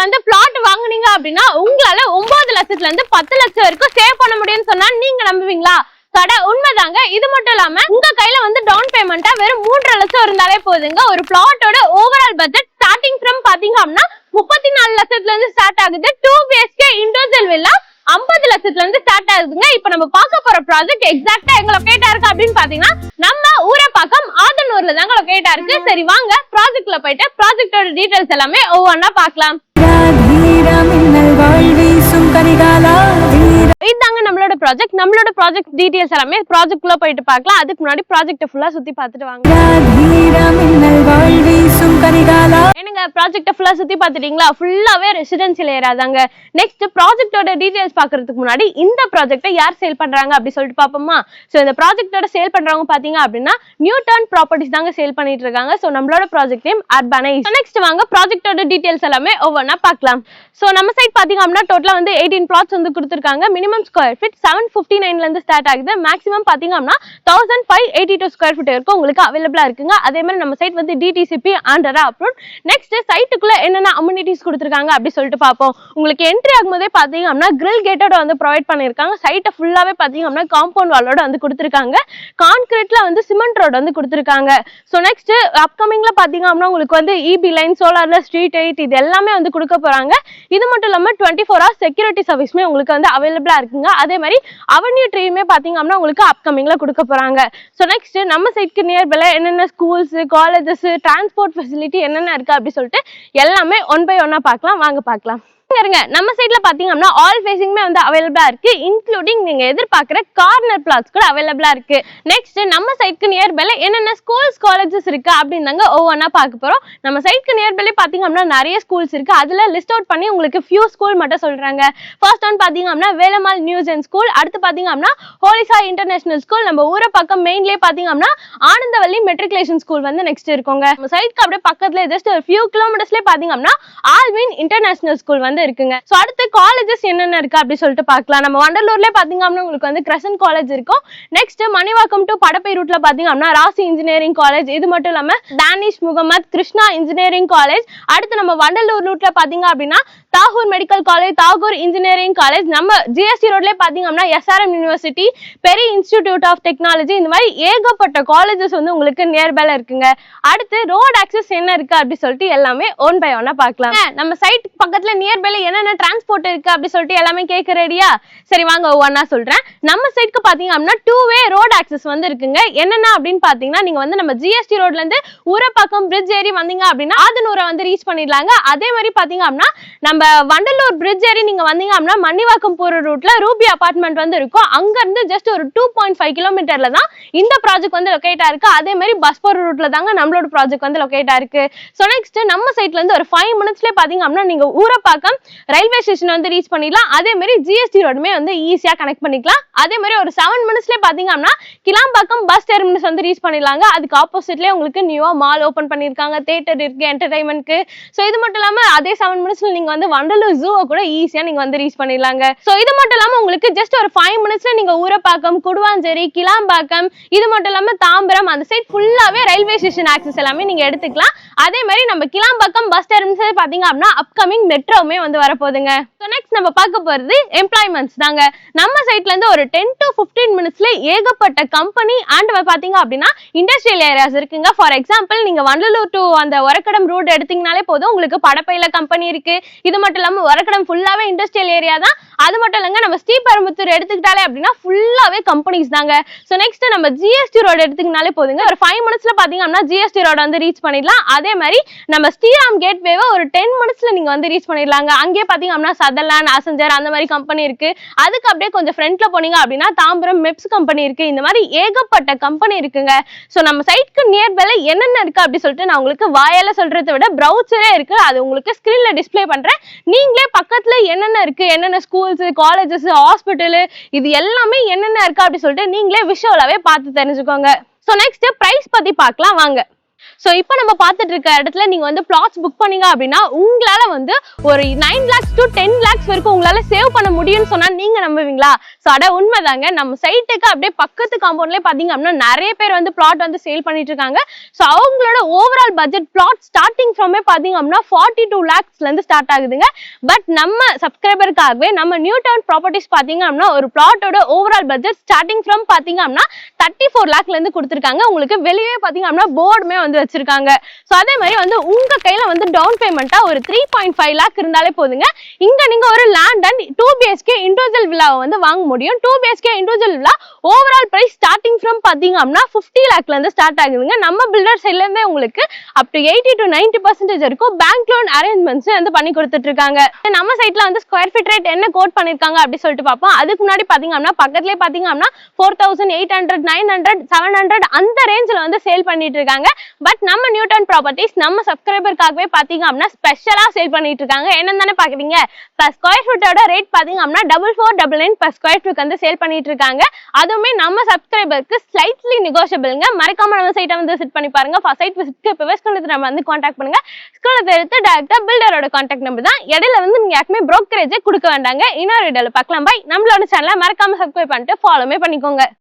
வந்து பிளாட் வாங்குனீங்க அப்படின்னா உங்களால 9 லட்சத்துல இருந்து 10 லட்சம் வரைக்கும் சேவ் பண்ண முடியும்னு சொன்னா நீங்க நம்புவீங்களா? கடை உண்மைதாங்க. இது மட்டும் இல்லாம உங்க கையில வந்து டவுன் பேமெண்டா வெறும் 3.5 லட்சம் இருந்தாலே போதுங்க. ஒரு பிளாட்டோட ஓவரால் பட்ஜெட் ஸ்டார்டிங் ஃப்ரம் பாத்தீங்க அப்படின்னா 34 லட்சத்துல இருந்து ஸ்டார்ட் ஆகுது. 2 BHK இண்டிவிஜுவல் வில்லா 50 லட்சத்துல இருந்து ஸ்டார்ட் ஆகுதுங்க. இப்ப நம்ம பார்க்க போற ப்ராஜெக்ட் எக்ஸாக்டா எங்க லொகேட்டா இருக்கு அப்படின்னு பாத்தீங்கன்னா நம்ம ஊரப்பாக்கம் ஆதனூர்ல தாங்க லொகேட்டா இருக்கு. சரி வாங்க ப்ராஜெக்ட்ல போயிட்டு ப்ராஜெக்டோட டீடைல்ஸ் எல்லாமே ஒவ்வொன்னா பார்க்கலாம். இதாங்க நம்மளோட ப்ராஜெக்ட் டீடைல்ஸ் எல்லாமே ப்ராஜெக்ட்ல போயிட்டு பார்க்கலாம். அதுக்கு முன்னாடி ப்ராஜெக்ட் ஃபுல்லா சுத்தி பார்த்துட்டு வாங்க. என்னங்க ப்ராஜெக்ட் ஃபுல்லா சுத்தி பார்த்துட்டீங்களா? ஃபுல்லாவே ரெசிடென்ஷியல் ஏரியா தாங்க. நெக்ஸ்ட் ப்ராஜெக்ட்டோட டீடைல்ஸ் பார்க்கிறதுக்கு முன்னாடி இந்த ப்ராஜெக்ட்டை யார் சேல் பண்றாங்க அப்படி சொல்லிட்டு பாப்போமா? சோ இந்த ப்ராஜெக்ட்டோட சேல் பண்றவங்க பாத்தீங்க அப்படின்னா நியூ டர்ன் ப்ராப்பர்ட்டிஸ் தாங்க சேல் பண்ணிட்டு இருக்காங்க. சோ நம்மளோட ப்ராஜெக்ட் நேம் அர்பனைஸ். நெக்ஸ்ட் வாங்க ப்ராஜெக்ட்டோட டீடைல்ஸ் எல்லாமே ஒவ்வொன்னா பார்க்கலாம். சோ நம்ம சைட் பாத்தீங்க அப்படின்னா டோட்டலா வந்து 18 plots வந்து கொடுத்திருக்காங்க. மினிமம் ஸ்கொயர் ஃபீட் 759 ல இருந்து ஸ்டார்ட் ஆகுது. மேக்ஸிமம் பாத்தீங்க அப்படின்னா 1582 ஸ்கொயர் ஃபீட் வரைக்கும் உங்களுக்கு அவைலபிளா இருக்குங்க. அதே மாதிரி நம்ம சைட் வந்து DTCP ஆண்டரா அப்ரூவ்ட். நெக்ஸ்ட் சைட்டுக்குள்ள என்னென்ன அம்யூனிட்டிஸ் கொடுத்திருக்காங்க அப்படி சொல்லிட்டு பார்ப்போம். உங்களுக்கு என்ட்ரி ஆகும்போதே பாத்தீங்க அப்படின்னா கிரில் கேட்டோட வந்து ப்ரொவைட் பண்ணிருக்காங்க. சைட்டை ஃபுல்லாவே பாத்தீங்க அப்படின்னா காம்பவுண்ட் வாலோட வந்து கொடுத்திருக்காங்க. கான்கிரீட்ல வந்து சிமெண்ட் ரோட் வந்து கொடுத்திருக்காங்க. சோ நெக்ஸ்ட் அப்கமிங்ல பாத்தீங்க அப்படின்னா உங்களுக்கு வந்து EB லைன், சோலார்ல ஸ்ட்ரீட் லைட் இது எல்லாமே வந்து கொடுக்க போறாங்க. இது மட்டும் இல்லாம 24 hours செக்யூரிட்டி சர்வீஸ்மே உங்களுக்கு வந்து அவைலபிளா இருக்குங்க. அதே மாதிரி அவென்யூ ட்ரீமே பாத்தீங்க அப்படின்னா உங்களுக்கு அப்கமிங்ல கொடுக்க போறாங்க. சோ நெக்ஸ்ட் நம்ம சைட்க்கு நியர்பைல என்னென்ன ஸ்கூல்ஸ், காலேஜஸ், டிரான்ஸ்போர்ட் ஃபெசிலிட்டி என்னென்ன இருக்கு அப்படி சொல்லிட்டு எல்லாமே ஒன் பை ஒன்னா பார்க்கலாம். வாங்க பார்க்கலாம். நம்ம சைட்ல பாத்தீங்க அப்படின்னா ஆல் ஃபேசிங்குமே வந்து அவைலபிளா இருக்கு. இன்க்ளூடிங் நீங்க எதிர்பார்க்கிற கார்னர் பிளாட்ஸ் கூட அவைலபிளா இருக்கு. நெக்ஸ்ட் நம்ம சைட்க்கு நியர்பைல என்னென்ன ஸ்கூல்ஸ், காலேஜஸ் இருக்கு அப்படின்னாங்க ஒவ்வொன்னா பார்க்க போறோம். நம்ம சைட்க்கு நியர்பைல பாத்தீங்க அப்படின்னா நிறைய ஸ்கூல்ஸ் இருக்கு. அதுல லிஸ்ட் அவுட் பண்ணி உங்களுக்கு ஃபியூ ஸ்கூல் மட்டும் சொல்றாங்க. ஃபர்ஸ்ட் ஒன் பாத்தீங்க அப்படின்னா வேலம்மாள் நியூ ஜென் ஸ்கூல். அடுத்து பாத்தீங்க அப்படின்னா ஹோலிசாய் இன்டர்நேஷனல் ஸ்கூல். நம்ம ஊர பக்கம் மெயின்லயே பாத்தீங்க அப்படின்னா ஆனந்தவல்லி மெட்ரிகுலேஷன் ஸ்கூல் வந்து நெக்ஸ்ட் இருக்குங்க. நம்ம சைட்க்கு அப்படியே பக்கத்துல ஜஸ்ட் ஒரு ஃபியூ கிலோமீட்டர்ஸ்லயே பாத்தீங்க அப்படின்னா ஆல்வின் இன்டர்நேஷனல் ஸ்கூல் வந்து இருக்குங்க. சோ அடுத்து காலேஜஸ் என்னென்ன இருக்கு அப்படி சொல்லிட்டு பார்க்கலாம். நம்ம வண்டலூர்ல பாத்தீங்க அப்படின்னா உங்களுக்கு வந்து கிரசன்ட் காலேஜ் இருக்கும். நெக்ஸ்ட் மணிவாக்கம் டு படப்பை ரூட்ல பாத்தீங்க அப்படின்னா ராசி இன்ஜினியரிங் காலேஜ். இது மட்டும் இல்லாம தானிஷ் முகமது கிருஷ்ணா இன்ஜினியரிங் காலேஜ். அடுத்து நம்ம வண்டலூர் ரூட்ல பாத்தீங்க அப்படின்னா Tagore medical college, Tagore engineering college. நம்ம GST ரோட்ல பாத்தீங்க அப்படின்னா SRM university, Peri institute of technology. இந்த மாதிரி ஏகப்பட்ட காலேஜஸ் வந்து உங்களுக்கு நியர்பைல இருக்குங்க. அடுத்து ரோட் ஆக்சஸ் என்ன இருக்கு அப்படி சொல்லிட்டு எல்லாமே ஒன் பை ஒன்னா பார்க்கலாம். நம்ம சைட் பக்கத்துல நியர்பைல என்னென்ன டிரான்ஸ்போர்ட் இருக்கு அப்படி சொல்லிட்டு எல்லாமே கேட்க ரெடியா? சரி வாங்க ஒவ்வொன்னா சொல்றேன். நம்ம சைட்க்கு பாத்தீங்க அப்படின்னா 2-way ரோட் ஆக்சஸ் வந்து இருக்குங்க. என்னென்ன அப்படின்னு பாத்தீங்கன்னா நீங்க வந்து நம்ம GST ரோட்ல இருந்து ஊரப்பாக்கம் பிரிட்ஜ் ஏறி வந்தீங்க அப்படின்னா ஆதனூரை வந்து ரீச் பண்ணிடலாங்க. அதே மாதிரி பாத்தீங்க அப்படின்னா நம்ம வண்டலூர் பிரிட்ஜ் ஏறி நீங்க வந்தீங்க அப்படின்னா மணிவாக்கம் போற ரூட்ல ரூபி அபார்ட்மெண்ட் வந்து இருக்கும். அங்க இருந்து ஜஸ்ட் ஒரு 2.5 கிலோமீட்டர்ல தான் இந்த ப்ராஜெக்ட் வந்து லொகேட்டா இருக்கு. அதே மாதிரி பஸ் போற ரூட்ல தாங்க நம்மளோட ப்ராஜெக்ட் வந்து லொகேட்டா இருக்கு. சோ நெக்ஸ்ட் நம்ம சைட்ல இருந்து ஒரு 5 மினிட்ஸ்லயே பாத்தீங்க அப்படின்னா நீங்க ஊரப்பாக்கம் ரயில்வே ஸ்டேஷன் வந்து ரீச் பண்ணிடலாம். அதே மாதிரி GST ரோடுமே வந்து ஈஸியா கனெக்ட் பண்ணிக்கலாம். அதே மாதிரி ஒரு 7 மினிட்ஸ்லயே பாத்தீங்க அப்படின்னா கிளாம்பாக்கம் பஸ் டெர்மினஸ் வந்து ரீச் பண்ணிடலாங்க. அதுக்கு ஆப்போசிட்லயே உங்களுக்கு நியூவா மால் ஓபன் பண்ணிருக்காங்க, தியேட்டர் இருக்கு என்டர்டைன்மெண்ட்க்கு. சோ இது மட்டும் இல்லாம அதே 7 மினிட்ஸ்ல நீங்க வந்து வண்டலூர் ஜூ கூட ஈஸியா நீங்க வந்து ரீச் பண்ணிடலாங்க. சோ இது மட்டும் இல்லாம உங்களுக்கு ஜஸ்ட் ஒரு 5 மினிட்ஸ்ல நீங்க ஊரப்பாக்கம், குடுவாஞ்சேரி, கிளாம்பாக்கம், இது மட்டும் இல்லாம தாம்பரம் அந்த சைட் ஃபுல்லாவே ரயில்வே ஸ்டேஷன் ஆக்சஸ் எல்லாமே நீங்க எடுத்துக்கலாம். அதே மாதிரி நம்ம கிளாம்பாக்கம் பஸ் டெர்மினஸ் பாத்தீங்க அப்படின்னா அப்கமிங் மெட்ரோவுமே வந்து வரப்போகுதுங்க. சோ நெக்ஸ்ட் நம்ம பார்க்க போறது எம்ப்ளாய்மெண்ட்ஸ் தாங்க. நம்ம சைட்ல இருந்து ஒரு 10 to 15 மினிட்ஸ்ல ஏகப்பட்ட கம்பெனி அண்ட் பாத்தீங்க அப்படின்னா இண்டஸ்ட்ரியல் ஏரியாஸ் இருக்குங்க. ஃபார் எக்ஸாம்பிள் நீங்க வண்டலூர் டு அந்த ஒரக்கடம் ரூட் எடுத்தீங்கனாலே போதும் உங்களுக்கு படப்பையில கம்பெனி இருக்கு. இது மட்டும் இல்லாம ஒரக்கடம் ஃபுல்லாவே இண்டஸ்ட்ரியல் ஏரியா தான். அது மட்டும் இல்லங்க நம்ம ஸ்ரீபெரும்புத்தூர் எடுத்துக்கிட்டாலே அப்படின்னா ஃபுல்லாவே கம்பெனிஸ் தாங்க. சோ நெக்ஸ்ட் நம்ம GST ரோட் எடுத்தீங்கனாலே போதுங்க ஒரு 5 மினிட்ஸ்ல பாத்தீங்க அப்படின்னா GST ரோட் வந்து ரீச் பண்ணிடலாம். அதே மாதிரி நம்ம ஸ்ரீராம் கேட்வேவை ஒரு 10 மினிட்ஸ்ல நீங்க வந்து ரீச் பண்ணிடலாங்க. அங்கே பாத்தீங்க அப்படின்னா சதர்லாண்ட், அசஞ்சர் அந்த மாதிரி கம்பெனி இருக்கு. அதுக்கு அப்படியே கொஞ்சம் ஃப்ரண்ட்ல போனீங்க அப்படின்னா தாம்பரம் மெப்ஸ் கம்பெனி இருக்கு. இந்த மாதிரி ஏகப்பட்ட கம்பெனி இருக்குங்க. சோ நம்ம சைட்க்கு நியர்பைல என்னென்ன இருக்கு அப்படி சொல்லிட்டு நான் உங்களுக்கு வாயால சொல்றதை விட ப்ரௌசரே இருக்கு. அது உங்களுக்கு ஸ்கிரீன்ல டிஸ்ப்ளே பண்றேன். நீங்களே பக்கத்துல என்னென்ன இருக்கு, என்னென்ன ஸ்கூல்ஸ், காலேஜஸ், ஹாஸ்பிட்டல் இது எல்லாமே என்னென்ன இருக்கு அப்படி சொல்லிட்டு நீங்களே விஷுவலாவே பார்த்து தெரிஞ்சுக்கோங்க. சோ நெக்ஸ்ட் பிரைஸ் பத்தி பார்க்கலாம் வாங்க. சோ இப்போ நம்ம பார்த்துட்டு இருக்க இடத்துல நீங்க வந்து பிளாட்ஸ் புக் பண்ணீங்க அப்படின்னா உங்களால வந்து ஒரு 9 lakhs to 10 lakhs வரைக்கும் உங்களால சேவ் பண்ண முடியும்னு சொன்னா நீங்க நம்புவீங்களா? சோ அட உண்மைதாங்க. நம்ம சைட்டுக்கு அப்படியே பக்கத்து காம்பவுண்ட்லயே பாத்தீங்க அப்படின்னா நிறைய பேர் வந்து பிளாட் வந்து சேல் பண்ணிட்டு இருக்காங்க. சோ அவங்களோட ஓவரால் பட்ஜெட் பிளாட் ஸ்டார்டிங் ஃப்ரமே பாத்தீங்க அப்படின்னா 42 lakhsல இருந்து ஸ்டார்ட் ஆகுதுங்க. பட் நம்ம சப்ஸ்கிரைபருக்காகவே நம்ம நியூ டவுன் ப்ராப்பர்ட்டிஸ் பாத்தீங்க அப்படின்னா ஒரு பிளாட்டோட ஓவரால் பட்ஜெட் ஸ்டார்டிங் ஃப்ரம் பாத்தீங்க அப்படின்னா 34 lakhல இருந்து கொடுத்துருக்காங்க. உங்களுக்கு வெளியே பாத்தீங்க அப்படின்னா போர்டுமே வந்து வச்சிருக்காங்க. சோ அதே மாதிரி வந்து உங்க கையில வந்து டவுன் பேமெண்டா ஒரு 3.5 lakh இருந்தாலே போதுங்க. இங்க நீங்க ஒரு லேண்ட் அண்ட் 2 BHK இண்டிவிஜுவல் வில்லாவை வந்து வாங்க முடியும். 2 BHK individual villa overall price starting from பாத்தீங்க அப்படின்னா 50 lakhல இருந்து ஸ்டார்ட் ஆகுதுங்க. நம்ம பில்டர் சைட்ல இருந்தே உங்களுக்கு up to 80 to 90% வரைக்கும் பேங்க் லோன் அரேஞ்ச்மெண்ட்ஸ் வந்து பண்ணி கொடுத்துட்டு இருக்காங்க. நம்ம சைட்ல வந்து ஸ்கொயர் ஃபீட் ரேட் என்ன கோட் பண்ணிருக்காங்க அப்படி சொல்லிட்டு பார்ப்போம். அதுக்கு முன்னாடி பாத்தீங்க அப்படின்னா பக்கத்துலயே பாத்தீங்க அப்படின்னா 4800 900 700 அந்த ரேஞ்சில வந்து சேல் பண்ணிட்டு இருக்காங்க. பட் நம்ம நியூ டவுன் ப்ராப்பர்ட்டிஸ் நம்ம சப்ஸ்கிரைபருக்காகவே பாத்தீங்க அப்படின்னா ஸ்பெஷலா சேல் பண்ணிட்டு இருக்காங்க. என்னன்னு பாக்குறீங்க? ஸ்கொயர் ஃபீட்டோட ரேட் பாத்தீங்க அப்படின்னா 4499 per square feet வந்து சேல் பண்ணிட்டு இருக்காங்க. அதுவுமே நம்ம சப்ஸ்கிரைபருக்கு ஸ்லைட்லி நெகோஷியபிள்ங்க. மறக்காம நம்ம சைட்டை வந்து விசிட் பண்ணி பாருங்க. சைட் விசிட்க்கு இப்போ ஸ்கிரீன்ல நம்ம வந்து கான்டாக்ட் பண்ணுங்க. ஸ்கிரீன்ல எடுத்து டைரக்டா பில்டரோட கான்டாக்ட் நம்பர் தான். இடையில வந்து நீங்க யாருக்குமே brokerage கொடுக்க வேண்டாங்க. இன்னொரு வீடியோல பார்க்கலாம். பை. நம்மளோட சேனலை மறக்காம சப்ஸ்கிரைப் பண்ணிட்டு ஃபாலோமே பண்ணிக்கோங்க.